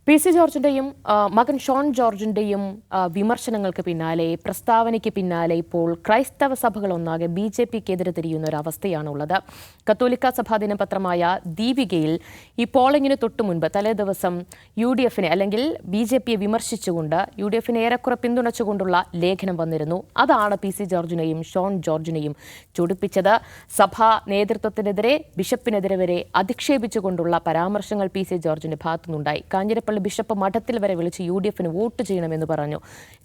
P C ജോർജിൻ്റെയും മകൻ Sean ജോർജിൻ്റെയും വിമർശനങ്ങൾക്ക് പിന്നാലെ, പ്രസ്താവനയ്ക്ക് പിന്നാലെ ഇപ്പോൾ ക്രൈസ്തവ സഭകളൊന്നാകെ BJPക്കെതിരെ തിരിയുന്ന ഒരവസ്ഥയാണുള്ളത്. കത്തോലിക്ക സഭാ ദിനപത്രമായ ദീപികയിൽ ഈ പോളിംഗിന് തൊട്ടു മുൻപ് തലേ ദിവസം UDFനെ അല്ലെങ്കിൽ BJPയെ വിമർശിച്ചുകൊണ്ട് UDFനെ ഏറെക്കുറെ പിന്തുണച്ചുകൊണ്ടുള്ള ലേഖനം വന്നിരുന്നു. അതാണ് പി സി ജോർജിനെയും ഷോൺ ജോർജിനെയും ചൊടിപ്പിച്ചത്. സഭാ നേതൃത്വത്തിനെതിരെ, ബിഷപ്പിനെതിരെ വരെ അധിക്ഷേപിച്ചുകൊണ്ടുള്ള പരാമർശങ്ങൾ പി സി ജോർജിന്റെ ഭാഗത്തുനിന്നുണ്ടായി. കാഞ്ഞിരപ്പള്ളി ബിഷപ്പ് മഠത്തിൽ വരെ വിളിച്ച് UDFന് വോട്ട് ചെയ്യണമെന്ന് പറഞ്ഞു.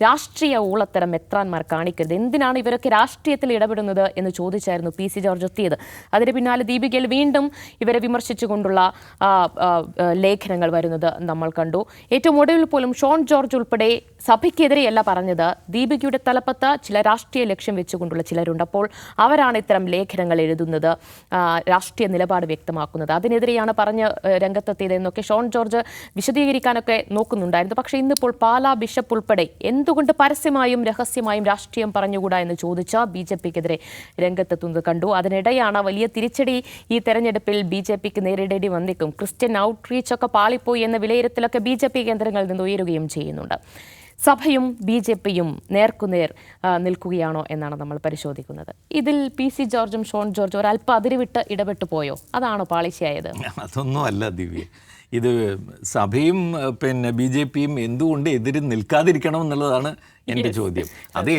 രാഷ്ട്രീയ ഊളത്തരം മെത്രാൻമാർ കാണിക്കരുത്, എന്തിനാണ് ഇവരൊക്കെ രാഷ്ട്രീയത്തിൽ ഇടപെടുന്നത് എന്ന് ചോദിച്ചായിരുന്നു പി സി ജോർജ് എത്തിയത്. അതിന് പിന്നാലെ ദീപികയിൽ വീണ്ടും ഇവരെ വിമർശിച്ചുകൊണ്ടുള്ള ലേഖനങ്ങൾ വരുന്നത് നമ്മൾ കണ്ടു. ഏറ്റവും ഒടുവിൽ പോലും ഷോൺ ജോർജ് ഉൾപ്പെടെ സഭയ്ക്കെതിരെയല്ല പറഞ്ഞത്, ദീപികയുടെ തലപ്പത്ത് ചില രാഷ്ട്രീയ ലക്ഷ്യം വെച്ചുകൊണ്ടുള്ള ചിലരുണ്ട്. അപ്പോൾ അവരാണ് ഇത്തരം ലേഖനങ്ങൾ എഴുതുന്നത്, രാഷ്ട്രീയ നിലപാട് വ്യക്തമാക്കുന്നത്. അതിനെതിരെയാണ് പറഞ്ഞ് രംഗത്തെത്തിയത് എന്നൊക്കെ ഷോൺ ജോർജ് വിശദീകരിക്കാനൊക്കെ നോക്കുന്നുണ്ടായിരുന്നു. പക്ഷേ ഇന്നിപ്പോൾ പാലാ ബിഷപ്പ് ഉൾപ്പെടെ എന്തുകൊണ്ട് പരസ്യമായും രഹസ്യമായും രാഷ്ട്രീയം പറഞ്ഞുകൂടാ എന്ന് ചോദിച്ച BJPക്കെതിരെ രംഗത്തെത്തുന്നത് കണ്ടു. അതിനിടെയാണ് വലിയ തിരിച്ചടി ഈ തെരഞ്ഞെടുപ്പിൽ BJPക്ക് നേരിടേണ്ടി വന്നേക്കും. ക്രിസ്ത്യൻ ഔട്ട്റീച്ച് ഒക്കെ പാളിപ്പോയി എന്ന വിലയിരുത്തലൊക്കെ BJP കേന്ദ്രങ്ങളിൽ നിന്ന് ഉയരുകയും ചെയ്യുന്നുണ്ട്. സഭയും BJPയും നേർക്കുനേർ നിൽക്കുകയാണോ എന്നാണ് നമ്മൾ പരിശോധിക്കുന്നത്. ഇതിൽ പി സി ജോർജും ഷോൺ ജോർജും ഒരല്പം അതിരുവിട്ട് ഇടപെട്ടു പോയോ? അതാണോ പാളിച്ചയായത്? അതൊന്നും അല്ല ദിവ്യ. ഇത് സഭയും BJPയും എന്തുകൊണ്ട് എതിര് നിൽക്കാതിരിക്കണം എന്നുള്ളതാണ് എൻ്റെ ചോദ്യം. അത്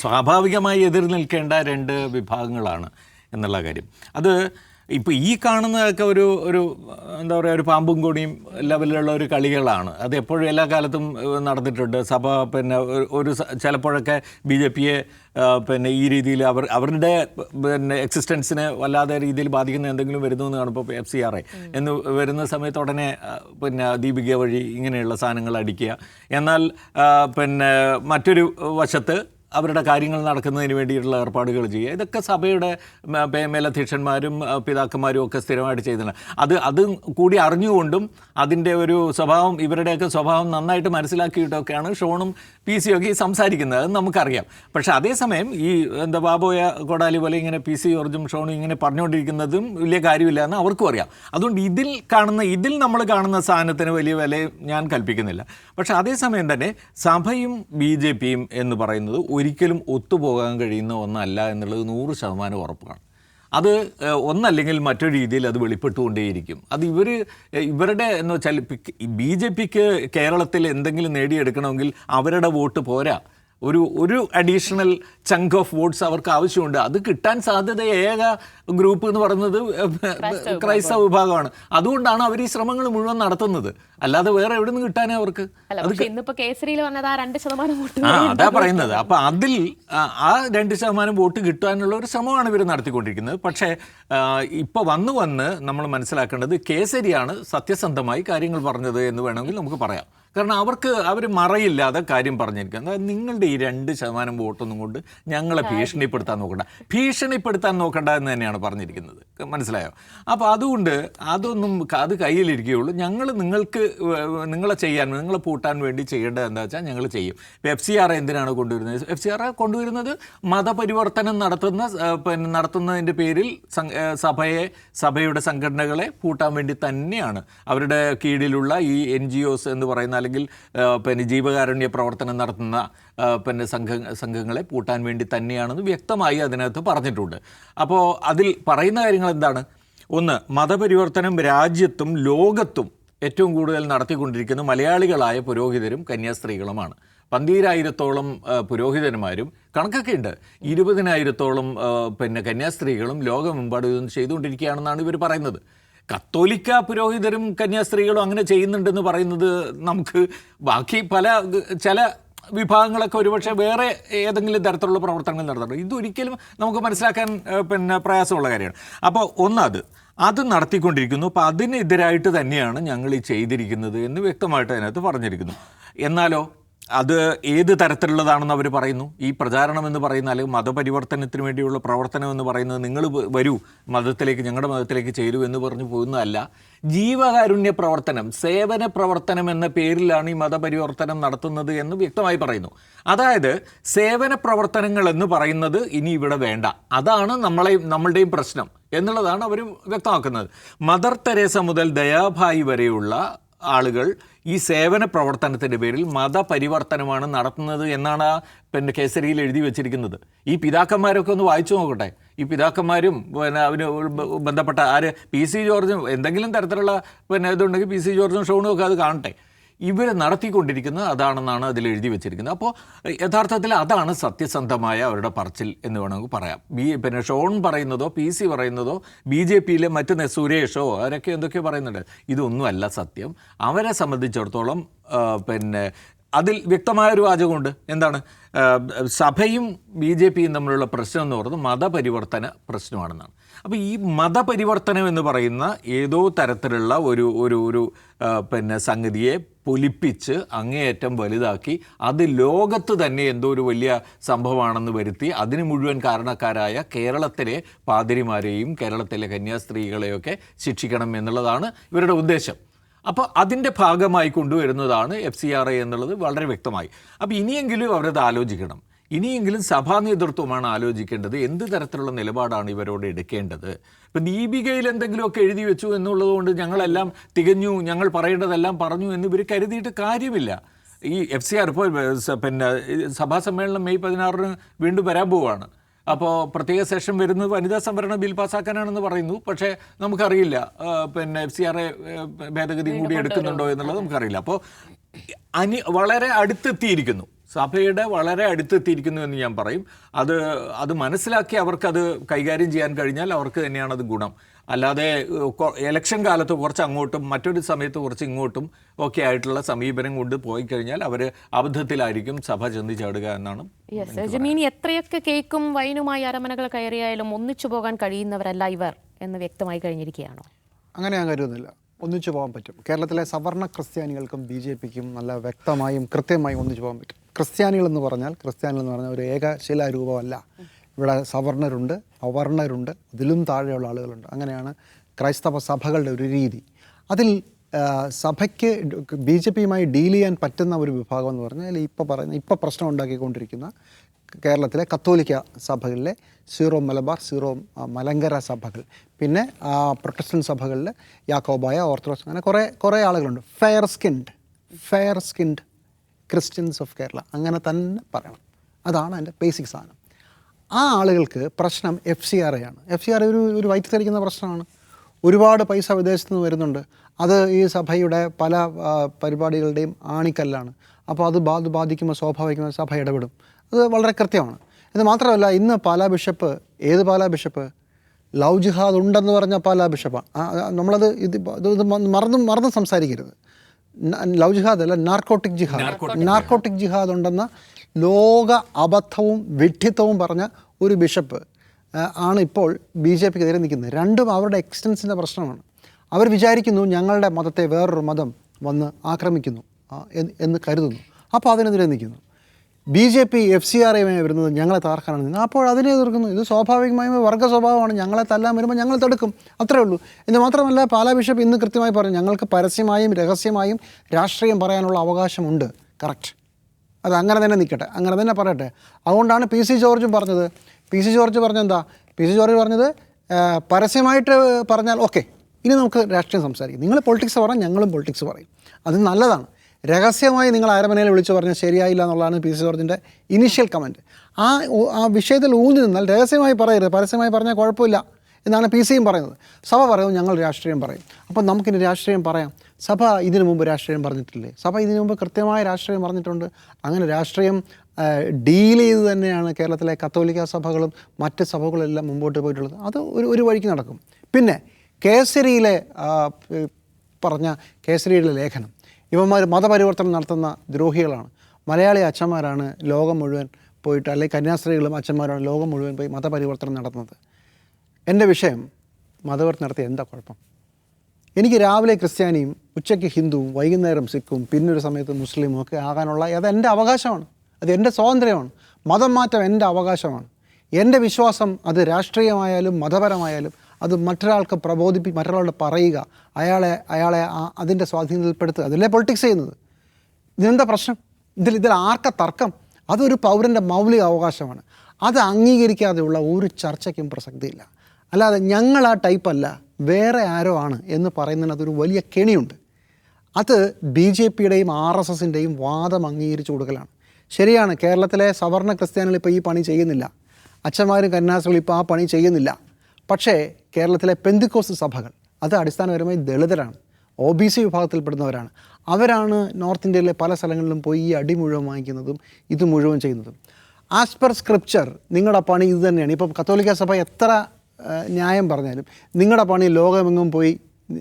സ്വാഭാവികമായി എതിർ നിൽക്കേണ്ട രണ്ട് വിഭാഗങ്ങളാണ് എന്നുള്ള കാര്യം. അത് ഇപ്പോൾ ഈ കാണുന്നതൊക്കെ ഒരു എന്താ പറയുക, ഒരു പാമ്പും കോണിയും ലെവലിലുള്ള ഒരു കളികളാണ്. അത് എപ്പോഴും എല്ലാ കാലത്തും നടന്നിട്ടുണ്ട്. സഭ ഒരു ചിലപ്പോഴൊക്കെ BJPയെ ഈ രീതിയിൽ അവരുടെ എക്സിസ്റ്റൻസിനെ വല്ലാതെ രീതിയിൽ ബാധിക്കുന്ന എന്തെങ്കിലും വരുന്നു എന്ന് കാണുമ്പോൾ FCRA എന്ന് വരുന്ന സമയത്ത് ഉടനെ ദീപിക വഴി ഇങ്ങനെയുള്ള സാധനങ്ങൾ അടിക്കുക. എന്നാൽ മറ്റൊരു വശത്ത് അവരുടെ കാര്യങ്ങൾ നടക്കുന്നതിന് വേണ്ടിയിട്ടുള്ള ഏർപ്പാടുകൾ ചെയ്യുക. ഇതൊക്കെ സഭയുടെ മേലധ്യക്ഷന്മാരും പിതാക്കന്മാരും ഒക്കെ സ്ഥിരമായിട്ട് ചെയ്യുന്നുണ്ട്. അത് കൂടി അറിഞ്ഞുകൊണ്ടും അതിൻ്റെ ഒരു സ്വഭാവം, ഇവരുടെയൊക്കെ സ്വഭാവം നന്നായിട്ട് മനസ്സിലാക്കിയിട്ടൊക്കെയാണ് ഷോണും PC ഒക്കെ സംസാരിക്കുന്നത്. അത് നമുക്കറിയാം. പക്ഷേ അതേസമയം ഈ ബാബോയ കൊടാലി പോലെ ഇങ്ങനെ PC ജോർജും ഷോണും ഇങ്ങനെ പറഞ്ഞുകൊണ്ടിരിക്കുന്നതും വലിയ കാര്യമില്ല എന്ന് അവർക്കും അറിയാം. അതുകൊണ്ട് ഇതിൽ നമ്മൾ കാണുന്ന സാധനത്തിന് വലിയ വില ഞാൻ കൽപ്പിക്കുന്നില്ല. പക്ഷേ അതേസമയം തന്നെ സഭയും BJPയും എന്ന് പറയുന്നത് ഒരിക്കലും ഒത്തുപോകാൻ കഴിയുന്ന ഒന്നല്ല എന്നുള്ളത് 100% ഉറപ്പാണ്. അത് ഒന്നല്ലെങ്കിൽ മറ്റൊരു രീതിയിൽ അത് വെളിപ്പെട്ടുകൊണ്ടേയിരിക്കും. അത് ഇവരുടെ എന്ന് വെച്ചാൽ BJPക്ക് കേരളത്തിൽ എന്തെങ്കിലും നേടിയെടുക്കണമെങ്കിൽ അവരുടെ വോട്ട് പോരാ, ഒരു അഡീഷണൽ ചങ്ക് ഓഫ് വോട്ട്സ് അവർക്ക് ആവശ്യമുണ്ട്. അത് കിട്ടാൻ സാധ്യത ഏക ഗ്രൂപ്പ് എന്ന് പറയുന്നത് ക്രൈസ്തവ വിഭാഗമാണ്. അതുകൊണ്ടാണ് അവർ ഈ ശ്രമങ്ങൾ മുഴുവൻ നടത്തുന്നത്. അല്ലാതെ വേറെ എവിടെ നിന്ന് കിട്ടാനേ അവർക്ക്. അതാ പറയുന്നത്. അപ്പം അതിൽ ആ 2% വോട്ട് കിട്ടാനുള്ള ഒരു ശ്രമമാണ് ഇവർ നടത്തിക്കൊണ്ടിരിക്കുന്നത്. പക്ഷേ ഇപ്പോൾ വന്ന് നമ്മൾ മനസ്സിലാക്കേണ്ടത് കേസരിയാണ് സത്യസന്ധമായി കാര്യങ്ങൾ പറഞ്ഞത് എന്ന് വേണമെങ്കിൽ നമുക്ക് പറയാം. കാരണം അവർ മറയില്ലാതെ കാര്യം പറഞ്ഞിരിക്കുന്നത്, നിങ്ങളുടെ ഈ 2% വോട്ടൊന്നും കൊണ്ട് ഞങ്ങളെ ഭീഷണിപ്പെടുത്താൻ നോക്കണ്ട എന്ന് തന്നെയാണ് പറഞ്ഞിരിക്കുന്നത്. മനസ്സിലായോ? അപ്പോൾ അതുകൊണ്ട് അത് കയ്യിലിരിക്കുകയുള്ളൂ. നിങ്ങളെ പൂട്ടാൻ വേണ്ടി ചെയ്യേണ്ടത് എന്താ വെച്ചാൽ ഞങ്ങൾ ചെയ്യും. ഇപ്പോൾ FCRA എന്തിനാണ് കൊണ്ടുവരുന്നത്? FCRA കൊണ്ടുവരുന്നത് മതപരിവർത്തനം നടത്തുന്നതിൻ്റെ പേരിൽ സഭയുടെ സംഘടനകളെ പൂട്ടാൻ വേണ്ടി തന്നെയാണ്. അവരുടെ കീഴിലുള്ള ഈ NGOs എന്ന് പറയുന്ന അല്ലെങ്കിൽ ജീവകാരുണ്യ പ്രവർത്തനം നടത്തുന്ന സംഘങ്ങളെ പൂട്ടാൻ വേണ്ടി തന്നെയാണെന്ന് വ്യക്തമായി അതിനകത്ത് പറഞ്ഞിട്ടുണ്ട്. അപ്പോൾ അതിൽ പറയുന്ന കാര്യങ്ങൾ എന്താണ്? ഒന്ന്, മതപരിവർത്തനം രാജ്യത്തും ലോകത്തും ഏറ്റവും കൂടുതൽ നടത്തിക്കൊണ്ടിരിക്കുന്ന മലയാളികളായ പുരോഹിതരും കന്യാസ്ത്രീകളുമാണ്. 12,000-ഓളം പുരോഹിതന്മാരും കണക്കൊക്കെ ഉണ്ട്. 20,000-ഓളം കന്യാസ്ത്രീകളും ലോകമെമ്പാടും ഇതൊന്നും ചെയ്തുകൊണ്ടിരിക്കുകയാണെന്നാണ് ഇവർ പറയുന്നത്. കത്തോലിക്ക പുരോഹിതരും കന്യാസ്ത്രീകളും അങ്ങനെ ചെയ്യുന്നുണ്ടെന്ന് പറയുന്നത് നമുക്ക് ബാക്കി ചില വിഭാഗങ്ങളൊക്കെ ഒരുപക്ഷെ വേറെ ഏതെങ്കിലും തരത്തിലുള്ള പ്രവർത്തനങ്ങൾ നടത്തുന്നുണ്ട്. ഇതൊരിക്കലും നമുക്ക് മനസ്സിലാക്കാൻ പ്രയാസമുള്ള കാര്യമാണ്. അപ്പോൾ അത് നടത്തിക്കൊണ്ടിരിക്കുന്നു. അപ്പോൾ അതിനെതിരായിട്ട് തന്നെയാണ് ഞങ്ങൾ ഈ ചെയ്തിരിക്കുന്നത് എന്ന് വ്യക്തമായിട്ട് അതിനകത്ത് പറഞ്ഞിരിക്കുന്നു. എന്നാലോ അത് ഏത് തരത്തിലുള്ളതാണെന്ന് അവർ പറയുന്നു. ഈ പ്രചാരണം എന്ന് പറയുന്ന അല്ലെങ്കിൽ മതപരിവർത്തനത്തിന് വേണ്ടിയുള്ള പ്രവർത്തനം എന്ന് പറയുന്നത് നിങ്ങൾ വരൂ ഞങ്ങളുടെ മതത്തിലേക്ക് ചേരൂ എന്ന് പറഞ്ഞു പോകുന്നതല്ല. ജീവകാരുണ്യ പ്രവർത്തനം, സേവന പ്രവർത്തനം എന്ന പേരിലാണ് ഈ മതപരിവർത്തനം നടത്തുന്നത് എന്ന് വ്യക്തമായി പറയുന്നു. അതായത് സേവന പ്രവർത്തനങ്ങൾ എന്ന് പറയുന്നത് ഇനി ഇവിടെ വേണ്ട, അതാണ് നമ്മളുടെയും പ്രശ്നം എന്നുള്ളതാണ് അവർ വ്യക്തമാക്കുന്നത്. മദർ തെരേസ മുതൽ ദയാഭായി വരെയുള്ള ആളുകൾ ഈ സേവന പ്രവർത്തനത്തിൻ്റെ പേരിൽ മതപരിവർത്തനമാണ് നടത്തുന്നത് എന്നാണ് ആ പിന്നെ കേസരിയിൽ എഴുതി വെച്ചിരിക്കുന്നത്. ഈ പിതാക്കന്മാരൊക്കെ ഒന്ന് വായിച്ചു നോക്കട്ടെ. ഈ പിതാക്കന്മാരും പിന്നെ അവന് ബന്ധപ്പെട്ട ആര് PC ജോർജും എന്തെങ്കിലും തരത്തിലുള്ള പിന്നെ ഇതുണ്ടെങ്കിൽ PC ജോർജും ഷോണും ഒക്കെ അത് കാണട്ടെ. ഇവർ നടത്തിക്കൊണ്ടിരിക്കുന്നത് അതാണെന്നാണ് അതിൽ എഴുതി വെച്ചിരിക്കുന്നത്. അപ്പോൾ യഥാർത്ഥത്തിൽ അതാണ് സത്യസന്ധമായ അവരുടെ പറച്ചിൽ എന്ന് വേണമെങ്കിൽ പറയാം. പിന്നെ ഷോൺ പറയുന്നതോ PC പറയുന്നതോ BJPയിലെ മറ്റ് സുരേഷോ അവരൊക്കെ എന്തൊക്കെയോ പറയുന്നുണ്ട്, ഇതൊന്നുമല്ല സത്യം. അവരെ സംബന്ധിച്ചിടത്തോളം പിന്നെ അതിൽ വ്യക്തമായൊരു വാചകമുണ്ട്. എന്താണ്? സഭയും BJPയും തമ്മിലുള്ള പ്രശ്നം എന്ന് പറയുന്നത് മതപരിവർത്തന പ്രശ്നമാണെന്നാണ്. അപ്പോൾ ഈ മതപരിവർത്തനം എന്ന് പറയുന്ന ഏതോ തരത്തിലുള്ള ഒരു പിന്നെ സംഗതിയെ പൊലിപ്പിച്ച് അങ്ങേയറ്റം വലുതാക്കി അത് ലോകത്ത് തന്നെ എന്തോ ഒരു വലിയ സംഭവമാണെന്ന് വരുത്തി അതിന് മുഴുവൻ കാരണക്കാരായ കേരളത്തിലെ പാതിരിമാരെയും കേരളത്തിലെ കന്യാസ്ത്രീകളെയൊക്കെ ശിക്ഷിക്കണം എന്നുള്ളതാണ് ഇവരുടെ ഉദ്ദേശം. അപ്പോൾ അതിൻ്റെ ഭാഗമായി കൊണ്ടുവരുന്നതാണ് FCRA എന്നുള്ളത് വളരെ വ്യക്തമായി. അപ്പോൾ ഇനിയെങ്കിലും അവരത് ആലോചിക്കണം. ഇനിയെങ്കിലും സഭാ നേതൃത്വമാണ് ആലോചിക്കേണ്ടത് എന്ത് തരത്തിലുള്ള നിലപാടാണ് ഇവരോട് എടുക്കേണ്ടത്. ഇപ്പം ദീപികയിൽ എന്തെങ്കിലുമൊക്കെ എഴുതി വെച്ചു എന്നുള്ളത് കൊണ്ട് ഞങ്ങളെല്ലാം തികഞ്ഞു, ഞങ്ങൾ പറയേണ്ടതെല്ലാം പറഞ്ഞു എന്ന് ഇവർ കരുതിയിട്ട് കാര്യമില്ല. ഈ FCR ഇപ്പോൾ പിന്നെ സഭാ സമ്മേളനം മെയ് 16 വീണ്ടും വരാൻ പോവുകയാണ്. അപ്പോൾ പ്രത്യേക സെഷൻ വരുന്നത് വനിതാ സംവരണ ബിൽ പാസ്സാക്കാനാണെന്ന് പറയുന്നു. പക്ഷേ നമുക്കറിയില്ല പിന്നെ FCRA ഭേദഗതി കൂടി എടുക്കുന്നുണ്ടോ എന്നുള്ളത് നമുക്കറിയില്ല. അപ്പോൾ വളരെ അടുത്തെത്തിയിരിക്കുന്നു, സഭയുടെ വളരെ അടുത്തെത്തിയിരിക്കുന്നു എന്ന് ഞാൻ പറയും. അത് മനസ്സിലാക്കി അവർക്കത് കൈകാര്യം ചെയ്യാൻ കഴിഞ്ഞാൽ അവർക്ക് തന്നെയാണത് ഗുണം. അല്ലാതെ ഇലക്ഷൻ കാലത്ത് കുറച്ച് അങ്ങോട്ടും മറ്റൊരു സമയത്ത് കുറച്ച് ഇങ്ങോട്ടും ഒക്കെ ആയിട്ടുള്ള സമീപനം കൊണ്ട് പോയി കഴിഞ്ഞാൽ അവർ അബദ്ധത്തിലായിരിക്കും സഭ ചെന്ന് ചാടുക എന്നാണ്. ജമീനി, എത്രയൊക്കെ കേക്കും വൈനുമായി അരമനകൾ കയറിയായാലും ഒന്നിച്ചു പോകാൻ കഴിയുന്നവരല്ല ഇവർ എന്ന് വ്യക്തമായി കഴിഞ്ഞിരിക്കുകയാണോ? അങ്ങനെ ഞാൻ കരുതുന്നില്ല. ഒന്നിച്ചു പോകാൻ പറ്റും. കേരളത്തിലെ സവർണ ക്രിസ്ത്യാനികൾക്കും BJPക്കും നല്ല വ്യക്തമായും കൃത്യമായും ഒന്നിച്ചു പോകാൻ പറ്റും. ക്രിസ്ത്യാനികളെന്ന് പറഞ്ഞാൽ ഒരു ഏകശിലാരൂപമല്ല. ഇവിടെ സവർണരുണ്ട്, അവർണരുണ്ട്, ഇതിലും താഴെയുള്ള ആളുകളുണ്ട്. അങ്ങനെയാണ് ക്രൈസ്തവ സഭകളുടെ ഒരു രീതി. അതിൽ സഭയ്ക്ക് BJPയുമായി ഡീൽ ചെയ്യാൻ പറ്റുന്ന ഒരു വിഭാഗം എന്ന് പറഞ്ഞാൽ ഇപ്പോൾ പ്രശ്നം ഉണ്ടാക്കിക്കൊണ്ടിരിക്കുന്ന കേരളത്തിലെ കത്തോലിക്ക സഭകളിലെ സീറോ മലബാർ, സീറോ മലങ്കര സഭകൾ, പിന്നെ പ്രൊട്ടസ്റ്റന്റ് സഭകളിൽ യാക്കോബായ, ഓർത്തഡോക്സ്, അങ്ങനെ കുറേ ആളുകളുണ്ട്. Fair skinned Christians of Kerala അങ്ങനെ തന്നെ പറയണം. അതാണ് അതിൻ്റെ ബേസിക് സാധനം. ആ ആളുകൾക്ക് പ്രശ്നം FCRA ആണ്. FCRA ഒരു വയറ്റിത്തരിക്കുന്ന പ്രശ്നമാണ്. ഒരുപാട് പൈസ വിദേശത്ത് നിന്ന് വരുന്നുണ്ട്. അത് ഈ സഭയുടെ പല പരിപാടികളുടെയും ആണിക്കല്ലാണ്. അപ്പോൾ അത് ബാധിക്കുമ്പോൾ സ്വാഭാവികമായി സഭ ഇടപെടും. അത് വളരെ കൃത്യമാണ്. ഇത് മാത്രമല്ല, ഇന്ന് പാലാ ബിഷപ്പ്, ഏത് പാലാ ബിഷപ്പ്? ലവ് ജിഹാദ് ഉണ്ടെന്ന് പറഞ്ഞ പാലാ ബിഷപ്പാണ്. നമ്മളത് ഇത് മറന്ന് സംസാരിക്കരുത്. ലവ് ജിഹാദ് അല്ല, നാർക്കോട്ടിക് ജിഹാദ് ഉണ്ടെന്ന ലോക അബദ്ധവും വിഡ്ഢിത്തവും പറഞ്ഞ ഒരു ബിഷപ്പ് ആണ് ഇപ്പോൾ BJPക്കെതിരെ നിൽക്കുന്നത്. രണ്ടും അവരുടെ എക്സ്റ്റൻസിൻ്റെ പ്രശ്നമാണ്. അവർ വിചാരിക്കുന്നു ഞങ്ങളുടെ മതത്തെ വേറൊരു മതം വന്ന് ആക്രമിക്കുന്നു എന്ന് കരുതുന്നു. അപ്പോൾ അതിനെതിരെ നിൽക്കുന്നു. BJP FCRAയുമായി വരുന്നത് ഞങ്ങളെ തകർക്കാനാണ് നിങ്ങൾ. അപ്പോൾ അതിനെ എതിർക്കുന്നു. ഇത് സ്വാഭാവികമായും വർഗ്ഗ സ്വഭാവമാണ്. ഞങ്ങളെ തല്ലാൻ വരുമ്പോൾ ഞങ്ങൾ തടുക്കും, അത്രേ ഉള്ളൂ. എന്ന് മാത്രമല്ല, പാലാ ബിഷപ്പ് ഇന്ന് കൃത്യമായി പറഞ്ഞു, ഞങ്ങൾക്ക് പരസ്യമായും രഹസ്യമായും രാഷ്ട്രീയം പറയാനുള്ള അവകാശമുണ്ട്. കറക്റ്റ്, അത് അങ്ങനെ തന്നെ നിൽക്കട്ടെ, അങ്ങനെ തന്നെ പറയട്ടെ. അതുകൊണ്ടാണ് PC ജോർജും പറഞ്ഞത്. PC ജോർജ് പറഞ്ഞെന്താ? PC ജോർജ് പറഞ്ഞത് പരസ്യമായിട്ട് പറഞ്ഞാൽ ഓക്കെ, ഇനി നമുക്ക് രാഷ്ട്രീയം സംസാരിക്കും. നിങ്ങൾ പൊളിറ്റിക്സ് പറയാം, ഞങ്ങളും പൊളിറ്റിക്സ് പറയും. അത് നല്ലതാണ്. രഹസ്യമായി നിങ്ങൾ അരമനയിൽ വിളിച്ച് പറഞ്ഞാൽ ശരിയായില്ല എന്നുള്ളതാണ് PC ജോർജിൻ്റെ ഇനീഷ്യൽ കമൻറ്റ്. ആ വിഷയത്തിൽ ഊന്നി നിന്നാൽ രഹസ്യമായി പറയരുത്, പരസ്യമായി പറഞ്ഞാൽ കുഴപ്പമില്ല എന്നാണ് PCയും പറയുന്നത്. സഭ പറയുന്നത് ഞങ്ങൾ രാഷ്ട്രീയം പറയും. അപ്പം നമുക്കിനി രാഷ്ട്രീയം പറയാം. സഭ ഇതിനു മുമ്പ് രാഷ്ട്രീയം പറഞ്ഞിട്ടില്ലേ? സഭ ഇതിനു മുമ്പ് കൃത്യമായ രാഷ്ട്രീയം പറഞ്ഞിട്ടുണ്ട്. അങ്ങനെ രാഷ്ട്രീയം ഡീൽ ചെയ്ത് തന്നെയാണ് കേരളത്തിലെ കത്തോലിക്ക സഭകളും മറ്റ് സഭകളെല്ലാം മുമ്പോട്ട് പോയിട്ടുള്ളത്. അത് ഒരു വഴിക്ക് നടക്കും. പിന്നെ കേസരിയിലെ ലേഖനം, ഇവന്മാർ മതപരിവർത്തനം നടത്തുന്ന ദ്രോഹികളാണ്. മലയാളി അച്ഛന്മാരാണ് ലോകം മുഴുവൻ പോയിട്ട്, അല്ലെങ്കിൽ കന്യാസ്ത്രീകളും അച്ഛന്മാരാണ് ലോകം മുഴുവൻ പോയി മതപരിവർത്തനം നടത്തുന്നത്. എൻ്റെ വിഷയം, മതപരിവർത്തനം നടത്തിയ എന്താ കുഴപ്പം? എനിക്ക് രാവിലെ ക്രിസ്ത്യാനിയും ഉച്ചയ്ക്ക് ഹിന്ദുവും വൈകുന്നേരം സിഖും പിന്നൊരു സമയത്ത് മുസ്ലിമും ഒക്കെ ആകാനുള്ള അത് എൻ്റെ അവകാശമാണ്. അത് എൻ്റെ സ്വാതന്ത്ര്യമാണ്. മതം മാറ്റം എൻ്റെ അവകാശമാണ്. എൻ്റെ വിശ്വാസം അത് രാഷ്ട്രീയമായാലും മതപരമായാലും അത് മറ്റൊരാൾക്ക് മറ്റൊരാളോട് പറയുക, അയാളെ അതിൻ്റെ സ്വാധീനത്തിൽപ്പെടുത്തുക, അതിലെ പൊളിറ്റിക്സ് ചെയ്യുന്നത്. ഇതിനെന്താ പ്രശ്നം? ഇതിൽ ആർക്ക തർക്കം? അതൊരു പൗരൻ്റെ മൗലിക അവകാശമാണ്. അത് അംഗീകരിക്കാതെയുള്ള ഒരു ചർച്ചയ്ക്കും പ്രസക്തിയില്ല. അല്ലാതെ ഞങ്ങൾ ആ ടൈപ്പല്ല, വേറെ ആരോ ആണ് എന്ന് പറയുന്നതിന് അതൊരു വലിയ കെണിയുണ്ട്. അത് BJPയുടെയും RSSൻ്റെയും വാദം അംഗീകരിച്ചു കൊടുക്കലാണ്. ശരിയാണ്, കേരളത്തിലെ സവർണ ക്രിസ്ത്യാനികൾ ഇപ്പോൾ ഈ പണി ചെയ്യുന്നില്ല, അച്ഛന്മാരും കന്യാസ്ത്രീകളും ഇപ്പോൾ ആ പണി ചെയ്യുന്നില്ല. പക്ഷേ കേരളത്തിലെ പെന്തിക്കോസ്ത് സഭകൾ അത് അടിസ്ഥാനപരമായി ദളിതരാണ്, OBC വിഭാഗത്തിൽപ്പെടുന്നവരാണ്. അവരാണ് നോർത്ത് ഇന്ത്യയിലെ പല സ്ഥലങ്ങളിലും പോയി ഈ അടി മുഴുവൻ വാങ്ങിക്കുന്നതും ഇത് മുഴുവൻ ചെയ്യുന്നതും. ആസ് പെർ സ്ക്രിപ്ചർ നിങ്ങളുടെ പണി ഇത് തന്നെയാണ്. ഇപ്പം കത്തോലിക്ക സഭ എത്ര ന്യായം പറഞ്ഞാലും നിങ്ങളുടെ പണി ലോകമെങ്ങും പോയി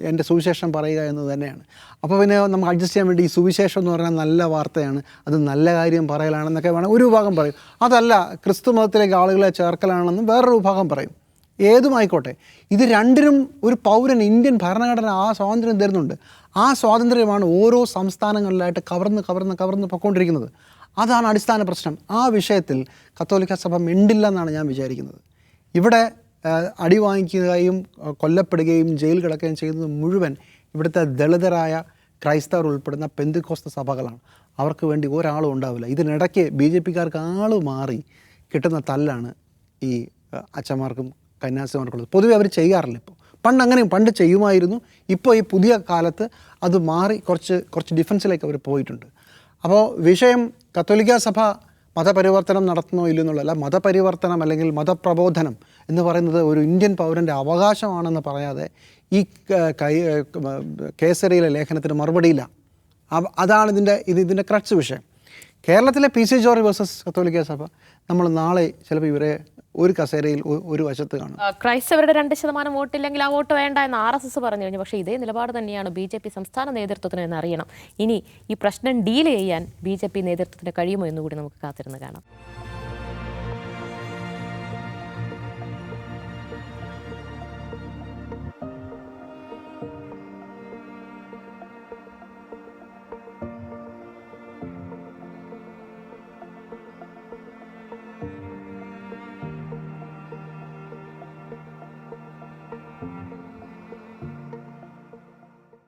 എൻ്റെ സുവിശേഷം പറയുക എന്നത് തന്നെയാണ്. അപ്പോൾ പിന്നെ നമുക്ക് അഡ്ജസ്റ്റ് ചെയ്യാൻ വേണ്ടി ഈ സുവിശേഷം എന്ന് പറഞ്ഞാൽ നല്ല വാർത്തയാണ്, അത് നല്ല കാര്യം പറയലാണെന്നൊക്കെ വേണം ഒരു വിഭാഗം പറയും. അതല്ല, ക്രിസ്തു മതത്തിലേക്ക് ആളുകളെ ചേർക്കലാണെന്ന് വേറൊരു വിഭാഗം പറയും. ഏതുമായിക്കോട്ടെ, ഇത് രണ്ടിനും ഒരു പൗരൻ, ഇന്ത്യൻ ഭരണഘടന ആ സ്വാതന്ത്ര്യം തരുന്നുണ്ട്. ആ സ്വാതന്ത്ര്യമാണ് ഓരോ സംസ്ഥാനങ്ങളിലായിട്ട് കവർന്ന് പൊയ്ക്കൊണ്ടിരിക്കുന്നത്. അതാണ് അടിസ്ഥാന പ്രശ്നം. ആ വിഷയത്തിൽ കത്തോലിക്ക സഭ മിണ്ടില്ല എന്നാണ് ഞാൻ വിചാരിക്കുന്നത്. ഇവിടെ അടി വാങ്ങിക്കുകയും കൊല്ലപ്പെടുകയും ജയിൽ കിടക്കുകയും ചെയ്യുന്നത് മുഴുവൻ ഇവിടുത്തെ ദളിതരായ ക്രൈസ്തവർ ഉൾപ്പെടുന്ന പെന്തിക്കോസ്ത് സഭകളാണ്. അവർക്ക് വേണ്ടി ഒരാളും ഉണ്ടാവില്ല. ഇതിനിടയ്ക്ക് BJPക്കാർക്ക് ആൾ മാറി കിട്ടുന്ന തല്ലാണ് ഈ അച്ഛന്മാർക്കും കന്യാസിമാർക്കുള്ളത്. പൊതുവെ അവർ ചെയ്യാറില്ല. ഇപ്പോൾ പണ്ട് ചെയ്യുമായിരുന്നു. ഇപ്പോൾ ഈ പുതിയ കാലത്ത് അത് മാറി കുറച്ച് ഡിഫൻസിലേക്ക് അവർ പോയിട്ടുണ്ട്. അപ്പോൾ വിഷയം കത്തോലിക്ക സഭ മതപരിവർത്തനം നടത്തുന്നോ ഇല്ലെന്നുള്ളതല്ല, മതപരിവർത്തനം അല്ലെങ്കിൽ മതപ്രബോധനം എന്ന് പറയുന്നത് ഒരു ഇന്ത്യൻ പൗരൻ്റെ അവകാശമാണെന്ന് പറയാതെ ഈ കേസരിയിലെ ലേഖനത്തിന് മറുപടിയില്ല. അതാണ് ഇതിൻ്റെ ക്രക്സ് വിഷയം. കേരളത്തിലെ PC ജോർജ് വേഴ്സസ് കത്തോലിക്ക സഭ നമ്മൾ നാളെ ചിലപ്പോൾ ഇവരെ ഒരു കസേരയിൽ ഒരു വശത്ത് കാണും. ക്രൈസ്തവരുടെ 2% വോട്ടില്ലെങ്കിൽ ആ വോട്ട് വേണ്ട എന്ന് RSS പറഞ്ഞു കഴിഞ്ഞു. പക്ഷേ ഇതേ നിലപാട് തന്നെയാണ് BJP സംസ്ഥാന നേതൃത്വത്തിന് എന്നറിയണം. ഇനി ഈ പ്രശ്നം ഡീൽ ചെയ്യാൻ BJP നേതൃത്വത്തിന് കഴിയുമോ എന്നുകൂടി നമുക്ക് കാത്തിരുന്ന് കാണാം.